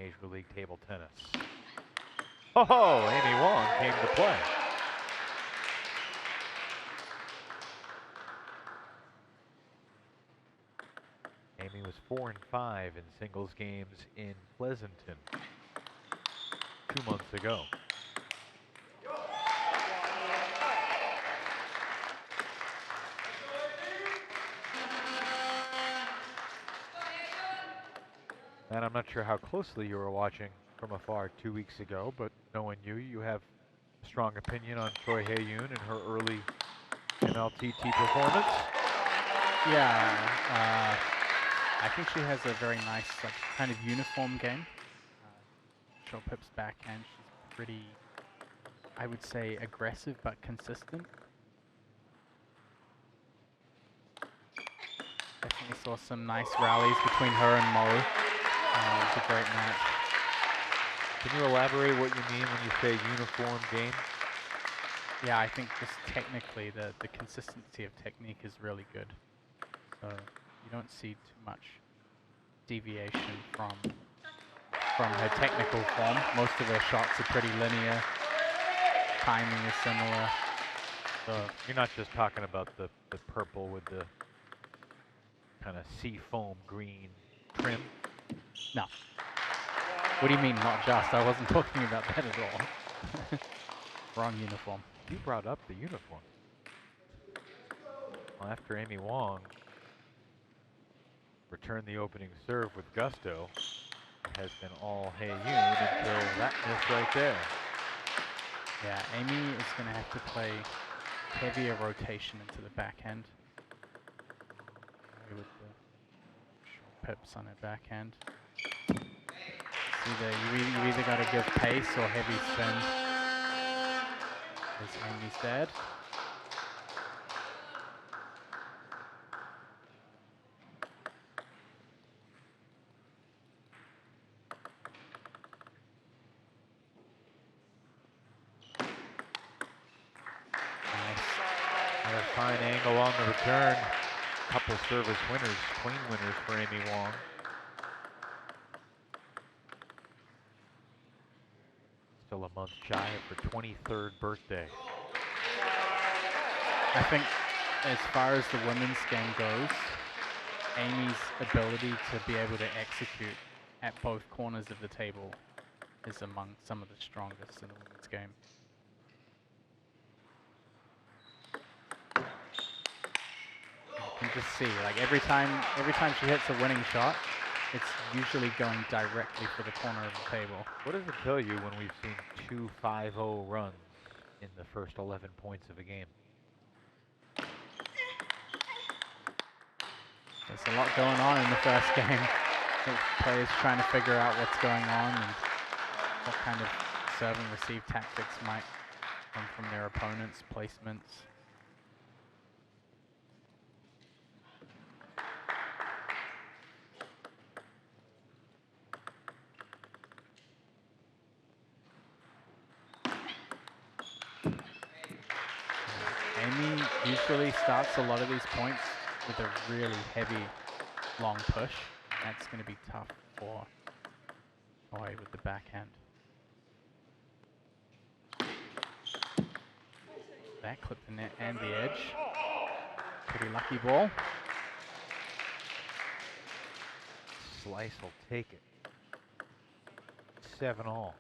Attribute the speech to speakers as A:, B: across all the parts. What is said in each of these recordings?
A: Major League Table Tennis. Oh, Amy Wang came to play. Amy was 4-5 in singles games in Pleasanton 2 months ago. And I'm not sure how closely you were watching from afar 2 weeks ago, but knowing you, you have a strong opinion on Choi Haeeun and her early MLTT performance.
B: Yeah, I think she has a very nice, like, kind of uniform game. Short pips backhand, she's pretty, I would say, aggressive but consistent. Definitely saw some nice rallies between her and Mo. It was a great match.
A: Can you elaborate what you mean when you say uniform game?
B: Yeah, I think just technically the consistency of technique is really good. So you don't see too much deviation from her technical form. Most of her shots are pretty linear. Timing is similar.
A: So you're not just talking about the purple with the kind of sea foam green trim?
B: No. What do you mean, not just? I wasn't talking about that at all. Wrong uniform.
A: You brought up the uniform. Well, after Amy Wang returned the opening serve with gusto, it has been all Haeeun until that miss right there.
B: Yeah, Amy is going to have to play heavier rotation into the backhand. With the short pips on her backhand. You either got to give pace or heavy spin. As Amy's dad.
A: A fine angle on the return. Couple service winners, clean winners for Amy Wang. Still a month shy of her 23rd birthday.
B: I think as far as the women's game goes, Amy's ability to be able to execute at both corners of the table is among some of the strongest in the women's game. You can just see, like, every time she hits a winning shot, it's usually going directly for the corner of the table.
A: What does it tell you when we've seen 2 5-0 runs in the first 11 points of a game?
B: There's a lot going on in the first game. The players trying to figure out what's going on and what kind of serve and receive tactics might come from their opponents' placements. Amy usually starts a lot of these points with a really heavy, long push. That's going to be tough for Choi with the backhand. That clipped the net and the edge. Pretty lucky ball.
A: Slice will take it. 7-all.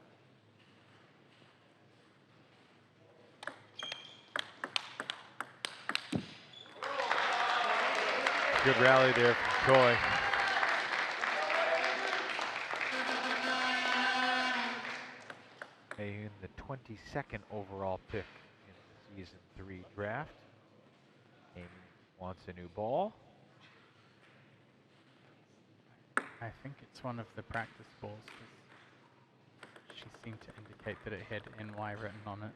A: Good rally there from Choi. Haeeun, the 22nd overall pick in the Season 3 draft. Amy wants a new ball.
B: I think it's one of the practice balls. She seemed to indicate that it had NY written on it.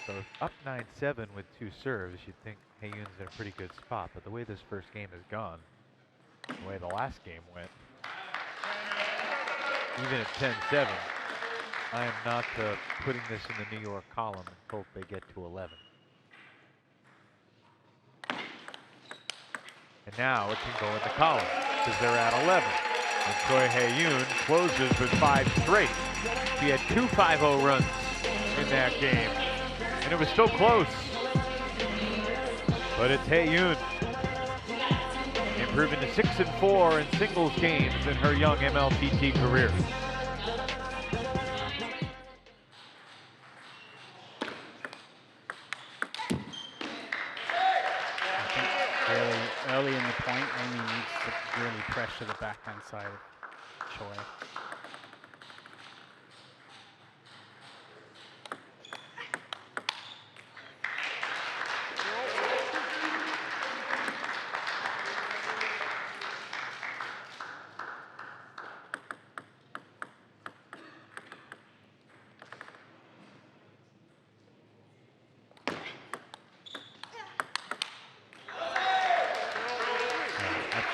A: So up 9-7 with 2 serves, you'd think Haeeun's in a pretty good spot. But the way this first game has gone, the way the last game went, even at 10-7, I am not putting this in the New York column until they get to 11. And now it can go in the column because they're at 11. And Choi Haeeun closes with 5 straight. She had 2 5-0 runs in that game. And it was so close. But it's Haeeun improving to 6-4 in singles games in her young MLTT career.
B: Early in the point, Amy needs to really pressure the backhand side of Choi.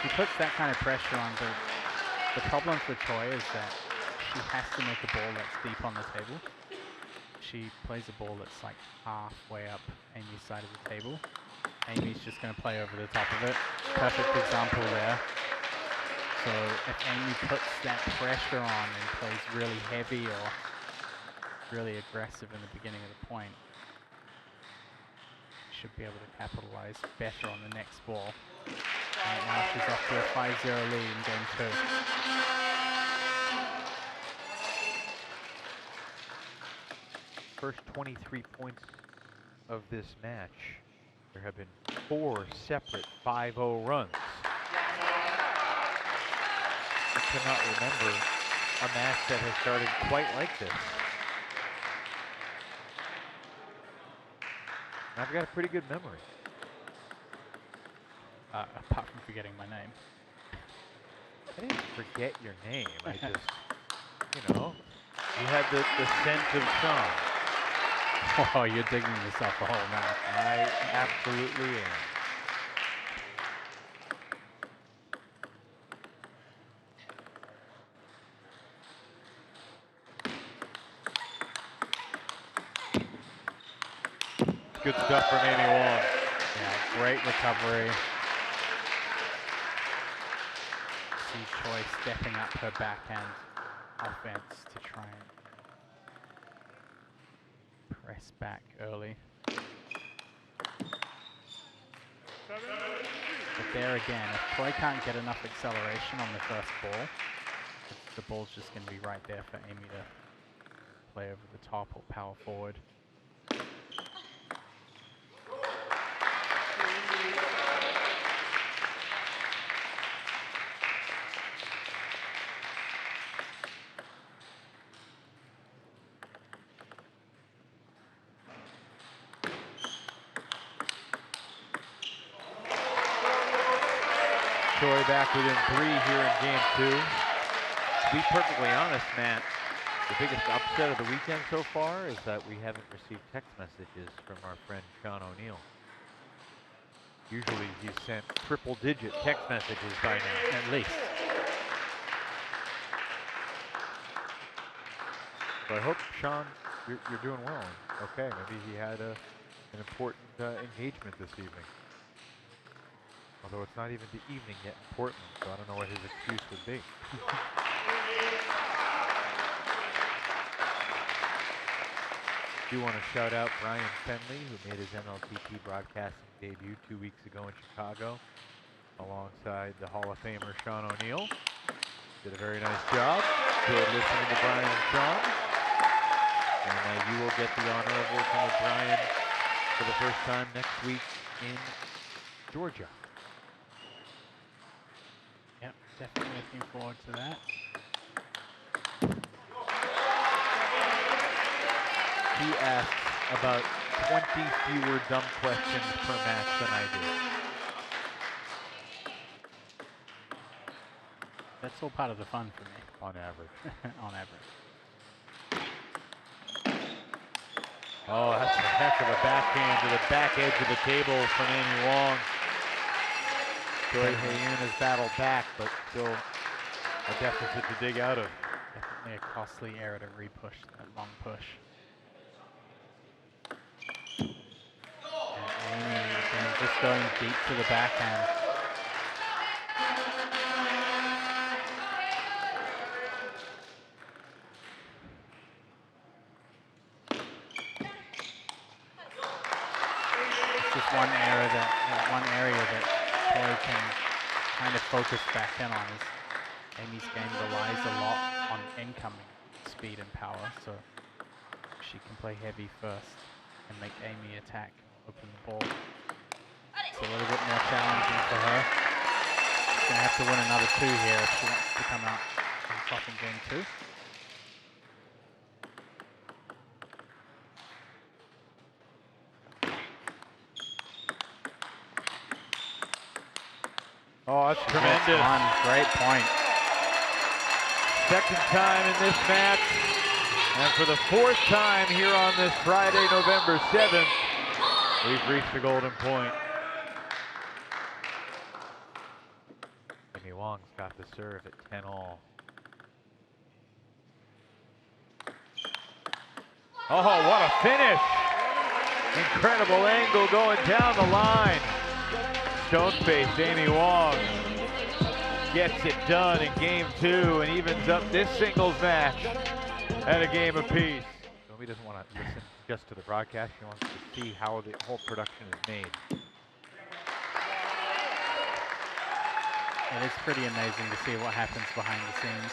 B: She puts that kind of pressure on. The problem for Choi is that she has to make a ball that's deep on the table. She plays a ball that's like halfway up Amy's side of the table. Amy's just going to play over the top of it. Perfect example there. So if Amy puts that pressure on and plays really heavy or really aggressive in the beginning of the point, she should be able to capitalize better on the next ball. Right now she's off to a 5-0 lead in game 2.
A: First 23 points of this match, there have been 4 separate 5-0 runs. I cannot remember a match that has started quite like this. And I've got a pretty good memory.
B: Apart from forgetting my name.
A: I didn't forget your name. I just, you know, you had the scent of Sean.
B: Oh, you're digging yourself a hole now.
A: I absolutely am. Good stuff from Amy Wang.
B: Yeah, great recovery. See Choi stepping up her backhand offense to try and press back early. But there again, if Choi can't get enough acceleration on the first ball, the ball's just going to be right there for Amy to play over the top or power forward.
A: Choi back within 3 here in game 2. To be perfectly honest, Matt, the biggest upset of the weekend so far is that we haven't received text messages from our friend Sean O'Neill. Usually he's sent triple-digit text messages by now, at least. So I hope, Sean, you're doing well. Okay, maybe he had an important engagement this evening. Although it's not even the evening yet in Portland, so I don't know what his excuse would be. I do want to shout out Brian Fenley, who made his MLTT broadcasting debut 2 weeks ago in Chicago, alongside the Hall of Famer Sean O'Neill. Did a very nice job. Good listening to Brian and Sean. And you will get the honor of working with Brian for the first time next week in Georgia.
B: Yep, definitely looking forward to that.
A: He asks about 20 fewer dumb questions per match than I do.
B: That's all part of the fun for me.
A: On average.
B: On average.
A: Oh, that's a heck of a backhand to the back edge of the table from Amy Wang. Choi Haeeun has battled back, but still a deficit to dig out of.
B: Definitely a costly error to repush that long push. And Amy again just going deep to the backhand. It's just one area that Choi can kind of focus back in on. Is Amy's game relies a lot on incoming speed and power, so she can play heavy first and make Amy attack or open the ball. It's a little bit more challenging for her. She's going to have to win another 2 here if she wants to come out on top in game 2.
A: Oh, that's tremendous.
B: Great point.
A: Second time in this match, and for the 4th time here on this Friday, November 7th, we've reached the golden point. Amy Wang's got the serve at 10-all. Oh, what a finish! Incredible angle going down the line. Stone-faced Amy Wang gets it done in game 2 and evens up this singles match at a game apiece. Amy doesn't want to listen just to the broadcast. She wants to see how the whole production is made.
B: It is pretty amazing to see what happens behind the scenes.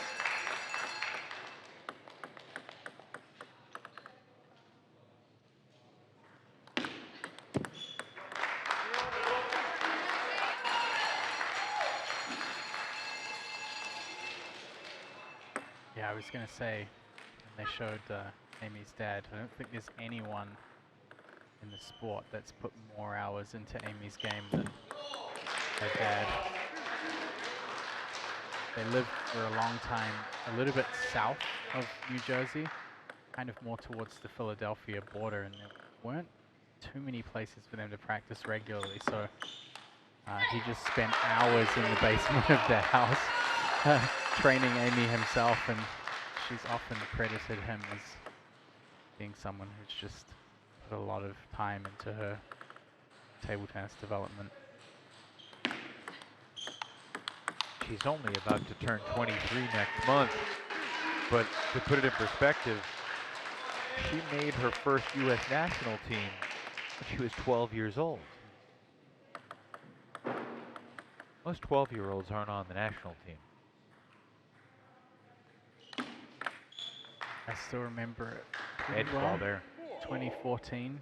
B: Yeah, I was going to say, when they showed Amy's dad, I don't think there's anyone in the sport that's put more hours into Amy's game than her dad. They lived for a long time a little bit south of New Jersey, kind of more towards the Philadelphia border, and there weren't too many places for them to practice regularly, so he just spent hours in the basement of their house training Amy himself, and she's often credited him as being someone who's just put a lot of time into her table tennis development.
A: She's only about to turn 23 next month, but to put it in perspective, she made her first U.S. national team when she was 12 years old. Most 12-year-olds aren't on the national team.
B: I still remember it.
A: Edge ball there.
B: 2014.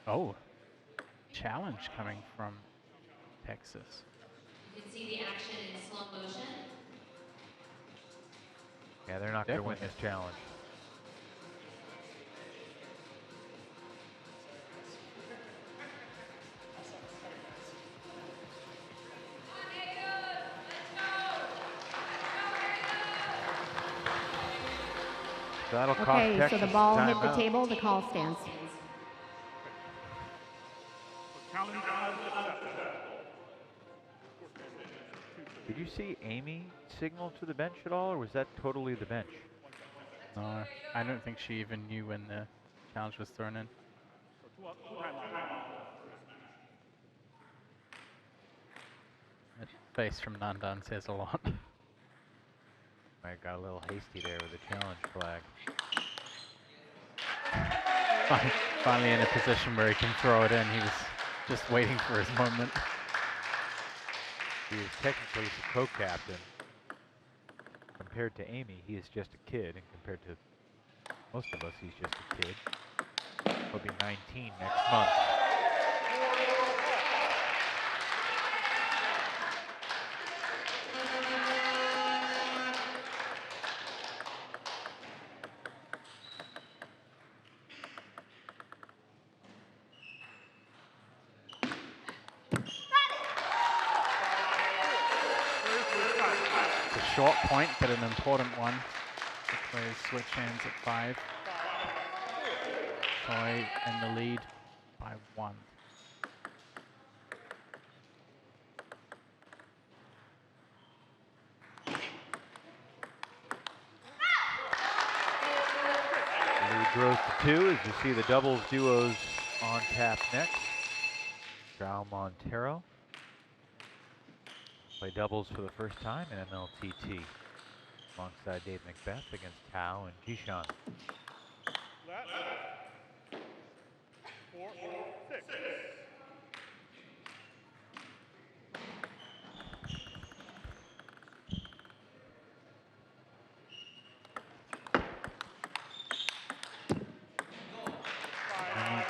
B: Oh, challenge coming from Texas.
C: You can see the action in slow motion.
A: Yeah, they're not going to win this challenge. So that'll cost Texas.
D: So the ball hit the table, the call stands.
A: Did you see Amy signal to the bench at all, or was that totally the bench?
B: No, I don't think she even knew when the challenge was thrown in. That face from Nandan says a lot.
A: I got a little hasty there with the challenge flag.
B: Finally in a position where he can throw it in. He was just waiting for his moment.
A: He is technically the co-captain. Compared to Amy, he is just a kid, and compared to most of us, he's just a kid. He'll be 19 next month.
B: Short point, but an important one. The players switch hands at 5. Choi in the lead by 1.
A: grows to 2 as you see the doubles duos on tap next. João Montero play doubles for the first time in MLTT alongside Dave Macbeth against Tao and Jishan.
E: 4-6.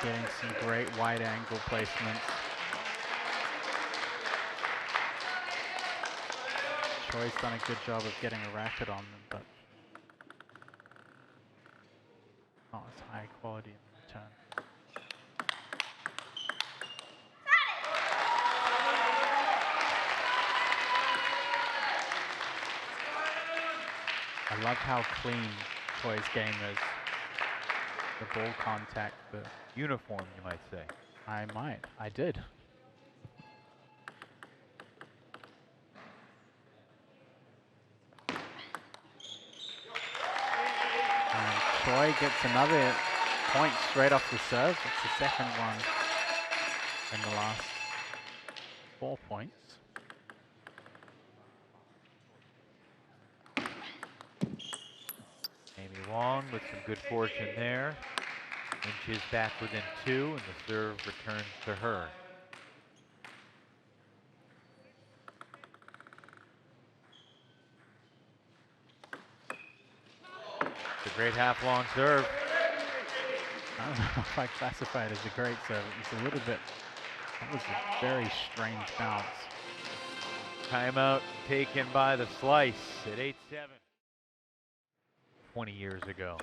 B: Getting some great wide angle placements. Choi's done a good job of getting a racket on them, but not as high quality in return. I love how clean Choi's game is. The ball contact, the
A: Uniform, you might say.
B: I did. And Choi gets another point straight off the serve. It's the second one in the last 4 points.
A: Amy Wang with some good fortune there. Inches back within 2, and the serve returns to her. It's a great half-long serve.
B: I don't know if I classify it as a great serve. It's a little bit, that was a very strange bounce.
A: Timeout taken by the Slice at 8-7. 20 years ago.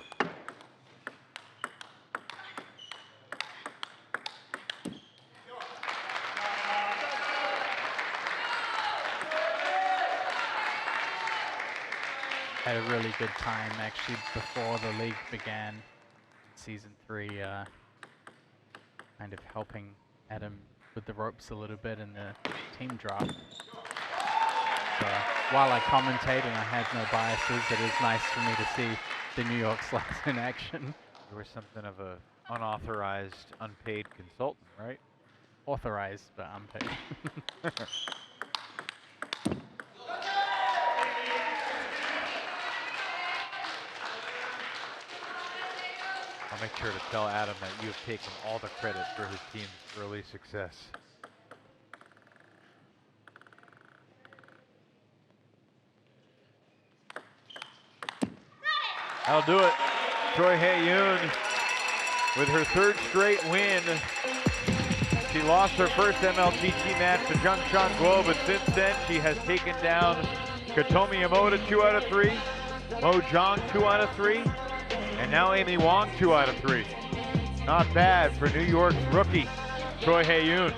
B: Had a really good time actually before the league began. Season 3, kind of helping Adam with the ropes a little bit in the team draft. So while I commentate and I have no biases, it is nice for me to see the New York Slice in action.
A: You were something of a unauthorized, unpaid consultant, right?
B: Authorized, but unpaid.
A: I'll make sure to tell Adam that you have taken all the credit for his team's early success. That'll do it. Choi Haeeun with her 3rd straight win. She lost her first MLTT match to Zhengshan Guo, but since then she has taken down Katomi Yamada 2 out of 3, Mo Zhang 2 out of 3, and now Amy Wang 2 out of 3. Not bad for New York's rookie, Choi Haeeun.